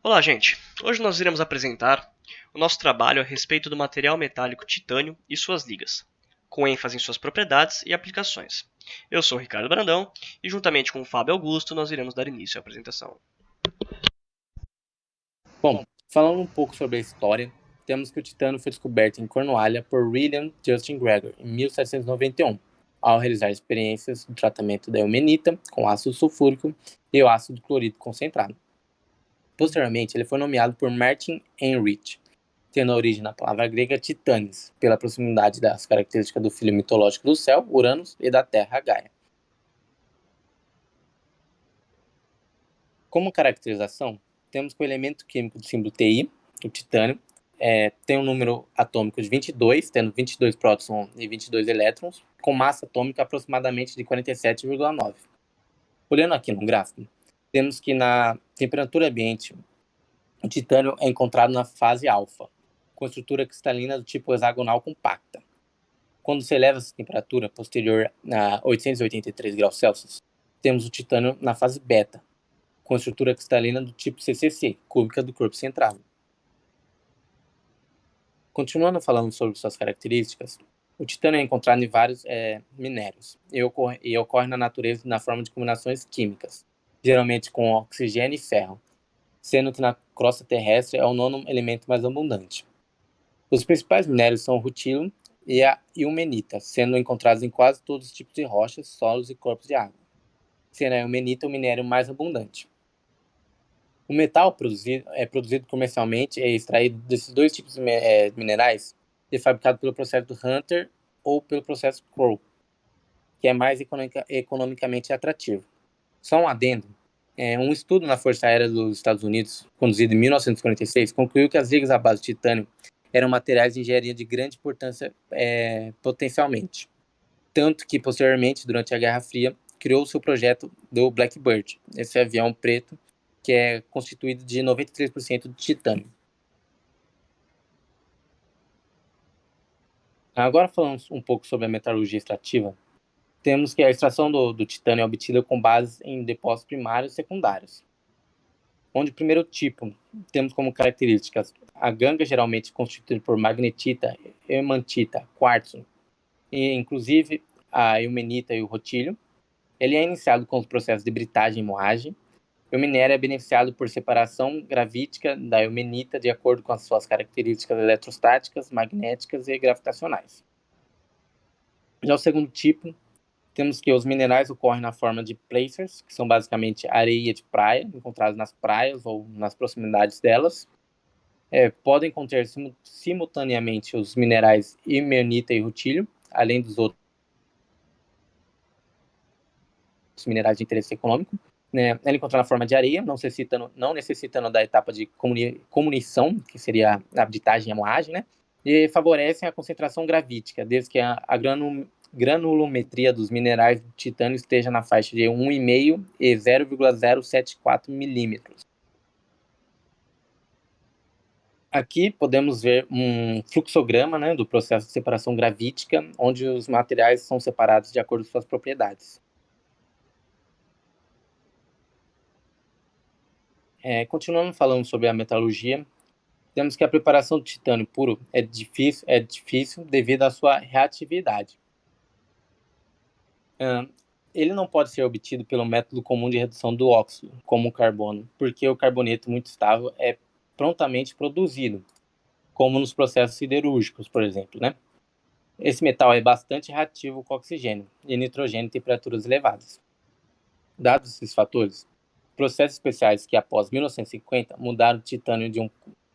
Olá, gente! Hoje nós iremos apresentar o nosso trabalho a respeito do material metálico titânio e suas ligas, com ênfase em suas propriedades e aplicações. Eu sou o Ricardo Brandão e, juntamente com o Fábio Augusto, nós iremos dar início à apresentação. Bom, falando um pouco sobre a história, temos que o titânio foi descoberto em Cornualha por William Justin Gregor em 1791, ao realizar experiências do tratamento da eumenita com ácido sulfúrico e o ácido clorídrico concentrado. Posteriormente, ele foi nomeado por Martin Heinrich, tendo a origem na palavra grega titanes, pela proximidade das características do filho mitológico do céu, Uranus, e da terra, Gaia. Como caracterização, temos que o elemento químico do símbolo Ti, o titânio, tem um número atômico de 22, tendo 22 prótons e 22 elétrons, com massa atômica aproximadamente de 47,9. Olhando aqui no gráfico, temos que na temperatura ambiente, o titânio é encontrado na fase alfa, com estrutura cristalina do tipo hexagonal compacta. Quando se eleva essa temperatura posterior a 883 graus Celsius, temos o titânio na fase beta, com estrutura cristalina do tipo CCC, cúbica do corpo central. Continuando falando sobre suas características, o titânio é encontrado em vários minérios e ocorre na natureza na forma de combinações químicas, geralmente com oxigênio e ferro, sendo que na crosta terrestre é o nono elemento mais abundante. Os principais minérios são o rutilo e a ilmenita, sendo encontrados em quase todos os tipos de rochas, solos e corpos de água, sendo a ilmenita o minério mais abundante. O metal produzido comercialmente é extraído desses dois tipos de minerais e é fabricado pelo processo do Hunter ou pelo processo Crowe, que é mais economicamente atrativo. Só um adendo, um estudo na Força Aérea dos Estados Unidos, conduzido em 1946, concluiu que as ligas à base de titânio eram materiais de engenharia de grande importância potencialmente. Tanto que, posteriormente, durante a Guerra Fria, criou-se o projeto do Blackbird, esse avião preto que é constituído de 93% de titânio. Agora falando um pouco sobre a metalurgia extrativa, temos que a extração do titânio é obtida com base em depósitos primários e secundários. Onde o primeiro tipo temos como características a ganga geralmente constituída por magnetita, hematita, quartzo e inclusive a ilmenita e o rotílio. Ele é iniciado com os processos de britagem e moagem. O minério é beneficiado por separação gravítica da ilmenita de acordo com as suas características eletrostáticas, magnéticas e gravitacionais. Já o segundo tipo, temos que os minerais ocorrem na forma de placers, que são basicamente areia de praia, encontradas nas praias ou nas proximidades delas. Podem conter simultaneamente os minerais ilmenita e rutílio, além dos outros minerais de interesse econômico. Ela é encontrada na forma de areia, não necessitando da etapa de comunição, que seria a britagem e a moagem, né? E favorecem a concentração gravítica, desde que a granulometria dos minerais do titânio esteja na faixa de 1,5 e 0,074 milímetros. Aqui podemos ver um fluxograma, né, do processo de separação gravítica, onde os materiais são separados de acordo com suas propriedades. Continuando falando sobre a metalurgia, temos que a preparação do titânio puro é difícil devido à sua reatividade. Ele não pode ser obtido pelo método comum de redução do óxido, como o carbono, porque o carboneto muito estável é prontamente produzido, como nos processos siderúrgicos, por exemplo, né? Esse metal é bastante reativo com oxigênio e nitrogênio em temperaturas elevadas. Dados esses fatores, processos especiais que após 1950 mudaram o titânio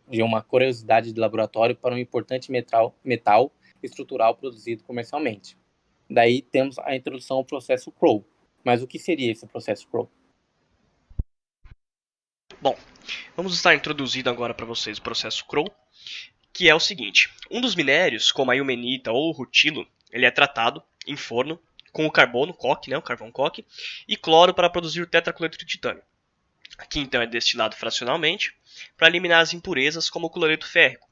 de uma curiosidade de laboratório para um importante metal estrutural produzido comercialmente. Daí temos a introdução ao processo Crowe. Mas o que seria esse processo Crowe? Bom, vamos estar introduzindo agora para vocês o processo Crowe, que é o seguinte: um dos minérios, como a ilmenita ou o rutilo, ele é tratado em forno com o carbono, coque, né, o carvão coque, e cloro para produzir o tetracloreto de titânio. Aqui então é destilado fracionalmente para eliminar as impurezas como o cloreto férrico.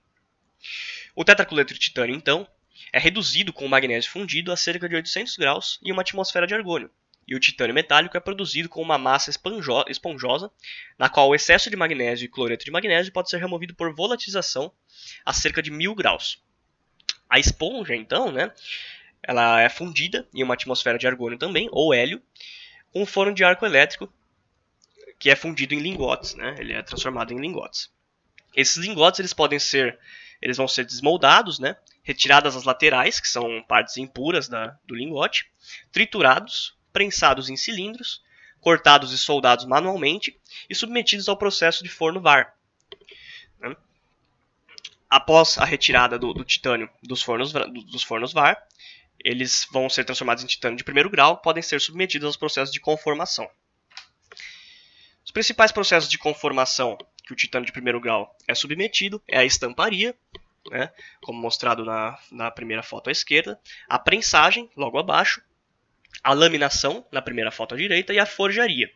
O tetracloreto de titânio então é reduzido com o magnésio fundido a cerca de 800 graus e uma atmosfera de argônio, E o titânio metálico é produzido com uma massa esponjosa, na qual o excesso de magnésio e cloreto de magnésio pode ser removido por volatilização a cerca de 1000 graus. A esponja, então, né, ela é fundida em uma atmosfera de argônio também, ou hélio, com um forno de arco elétrico que é fundido em lingotes, né, ele é transformado em lingotes. Esses lingotes eles vão ser desmoldados, né, retiradas as laterais, que são partes impuras do lingote, triturados, prensados em cilindros, cortados e soldados manualmente e submetidos ao processo de forno VAR. Né? Após a retirada do titânio dos fornos VAR, eles vão ser transformados em titânio de primeiro grau, podem ser submetidos aos processos de conformação. Os principais processos de conformação que o titânio de primeiro grau é submetido é a estamparia, né, como mostrado na primeira foto à esquerda, a prensagem, logo abaixo, a laminação, na primeira foto à direita, e a forjaria.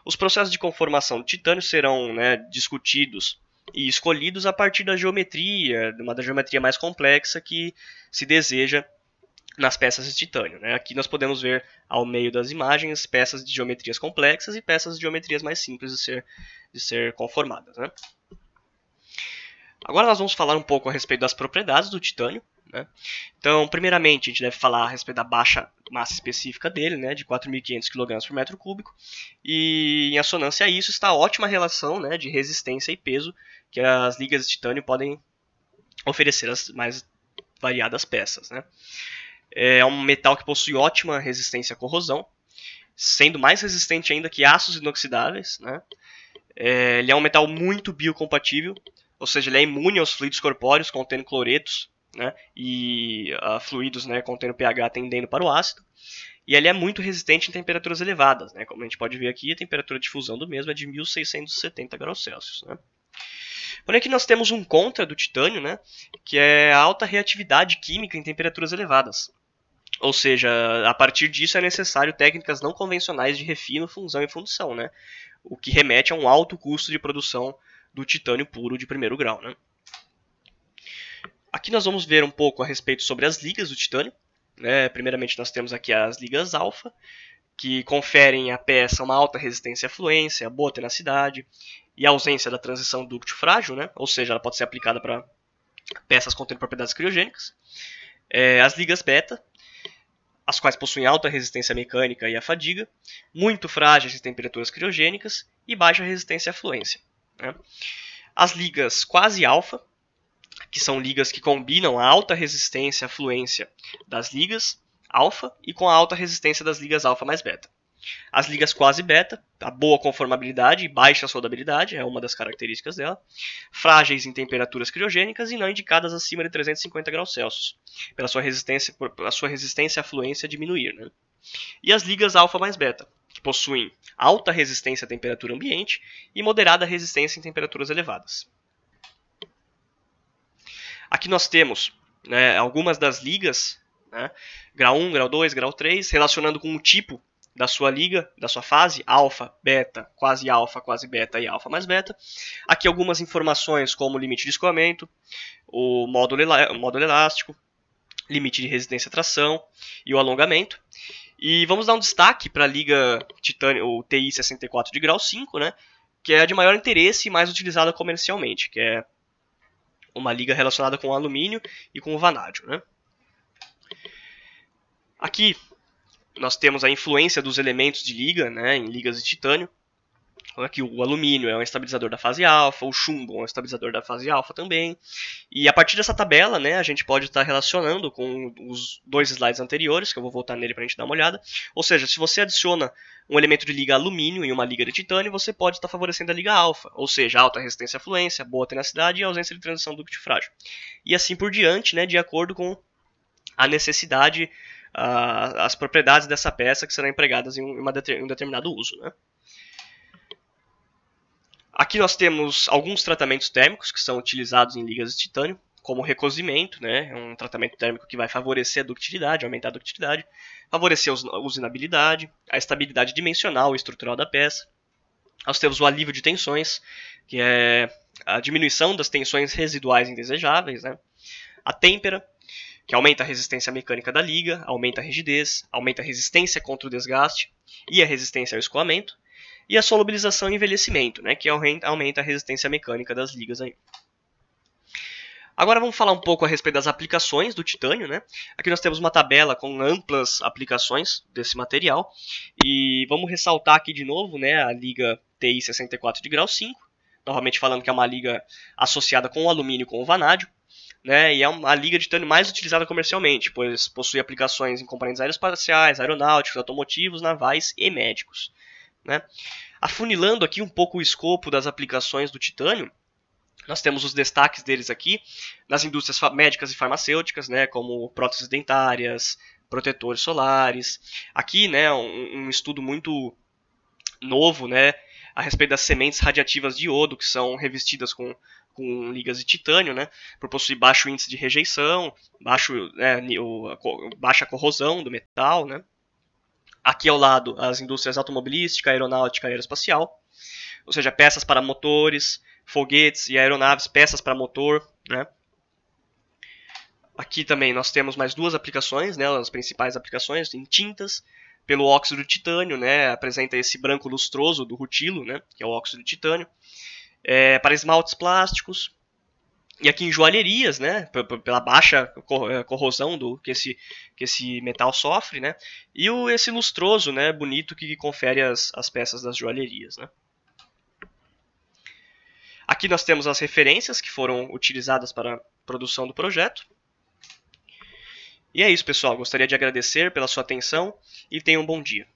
Os processos de conformação do titânio serão, né, discutidos e escolhidos a partir da geometria, da geometria mais complexa que se deseja nas peças de titânio. Né? Aqui nós podemos ver ao meio das imagens peças de geometrias complexas e peças de geometrias mais simples de ser conformadas. Né? Agora nós vamos falar um pouco a respeito das propriedades do titânio. Né? Então, primeiramente, a gente deve falar a respeito da baixa massa específica dele, né, de 4.500 kg por metro cúbico, e em assonância a isso está a ótima relação, né, de resistência e peso que as ligas de titânio podem oferecer às mais variadas peças. Né? É um metal que possui ótima resistência à corrosão, sendo mais resistente ainda que aços inoxidáveis. Né? Ele é um metal muito biocompatível, ou seja, ele é imune aos fluidos corpóreos contendo cloretos, né, e fluidos, né, contendo pH tendendo para o ácido. E ele é muito resistente em temperaturas elevadas. Né? Como a gente pode ver aqui, a temperatura de fusão do mesmo é de 1670 graus Celsius. Né? Porém, aqui nós temos um contra do titânio, né, que é a alta reatividade química em temperaturas elevadas. Ou seja, a partir disso é necessário técnicas não convencionais de refino, fusão e fundição, né? O que remete a um alto custo de produção do titânio puro de primeiro grau. Né? Aqui nós vamos ver um pouco a respeito sobre as ligas do titânio. Né? Primeiramente nós temos aqui as ligas alfa, que conferem à peça uma alta resistência à fluência, boa tenacidade e ausência da transição dúctil frágil, né? Ou seja, ela pode ser aplicada para peças contendo propriedades criogênicas. As ligas beta, as quais possuem alta resistência mecânica e à fadiga, muito frágeis em temperaturas criogênicas e baixa resistência à fluência. Né? As ligas quase alfa, que são ligas que combinam a alta resistência à fluência das ligas alfa e com a alta resistência das ligas alfa mais beta. As ligas quase beta, a boa conformabilidade e baixa soldabilidade é uma das características dela, frágeis em temperaturas criogênicas e não indicadas acima de 350 graus Celsius, pela sua resistência à fluência diminuir. Né? E as ligas alfa mais beta, que possuem alta resistência à temperatura ambiente e moderada resistência em temperaturas elevadas. Aqui nós temos, né, algumas das ligas, né, grau 1, grau 2, grau 3, relacionando com o tipo da sua liga, da sua fase, alfa, beta, quase beta e alfa mais beta. Aqui algumas informações como limite de escoamento, o módulo elástico, limite de resistência à tração e o alongamento. E vamos dar um destaque para a liga titânio, o TI 64 de grau 5, né, que é a de maior interesse e mais utilizada comercialmente, que é uma liga relacionada com o alumínio e com o vanádio. Né? Aqui nós temos a influência dos elementos de liga, né, em ligas de titânio. Aqui o alumínio é um estabilizador da fase alfa, o chumbo é um estabilizador da fase alfa também. E a partir dessa tabela, né, a gente pode estar relacionando com os dois slides anteriores, que eu vou voltar nele para a gente dar uma olhada. Ou seja, se você adiciona um elemento de liga alumínio em uma liga de titânio, você pode estar favorecendo a liga alfa, ou seja, alta resistência à fluência, boa tenacidade e ausência de transição dúctil frágil. E assim por diante, né, de acordo com a necessidade, as propriedades dessa peça que serão empregadas em um determinado uso. Né? Aqui nós temos alguns tratamentos térmicos que são utilizados em ligas de titânio, como o recozimento, né? É um tratamento térmico que vai favorecer a ductilidade, aumentar a ductilidade, favorecer a usinabilidade, a estabilidade dimensional e estrutural da peça. Nós temos o alívio de tensões, que é a diminuição das tensões residuais indesejáveis, né? A têmpera, que aumenta a resistência mecânica da liga, aumenta a rigidez, aumenta a resistência contra o desgaste e a resistência ao escoamento, e a solubilização e envelhecimento, né, que aumenta a resistência mecânica das ligas aí. Agora vamos falar um pouco a respeito das aplicações do titânio, né? Aqui nós temos uma tabela com amplas aplicações desse material, e vamos ressaltar aqui de novo, né, a liga TI 64 de grau 5, novamente falando que é uma liga associada com o alumínio e com o vanádio, né, e é a liga de titânio mais utilizada comercialmente, pois possui aplicações em componentes aeroespaciais, aeronáuticos, automotivos, navais e médicos, né? Afunilando aqui um pouco o escopo das aplicações do titânio, nós temos os destaques deles aqui nas indústrias médicas e farmacêuticas, né, como próteses dentárias, protetores solares. Aqui, né, um estudo muito novo, né, a respeito das sementes radiativas de iodo, que são revestidas com ligas de titânio, né, por possuir baixo índice de rejeição, baixa corrosão do metal, né. Aqui ao lado, as indústrias automobilística, aeronáutica e aeroespacial, ou seja, peças para motores, foguetes e aeronaves, peças para motor, né. Aqui também nós temos mais duas aplicações, né, as principais aplicações em tintas, pelo óxido de titânio, né, apresenta esse branco lustroso do rutilo, né, que é o óxido de titânio, para esmaltes plásticos, e aqui em joalherias, né, pela baixa corrosão que esse metal sofre, né, e esse lustroso, né, bonito que confere as peças das joalherias, né. Aqui nós temos as referências que foram utilizadas para a produção do projeto. E é isso, pessoal. Gostaria de agradecer pela sua atenção e tenham um bom dia.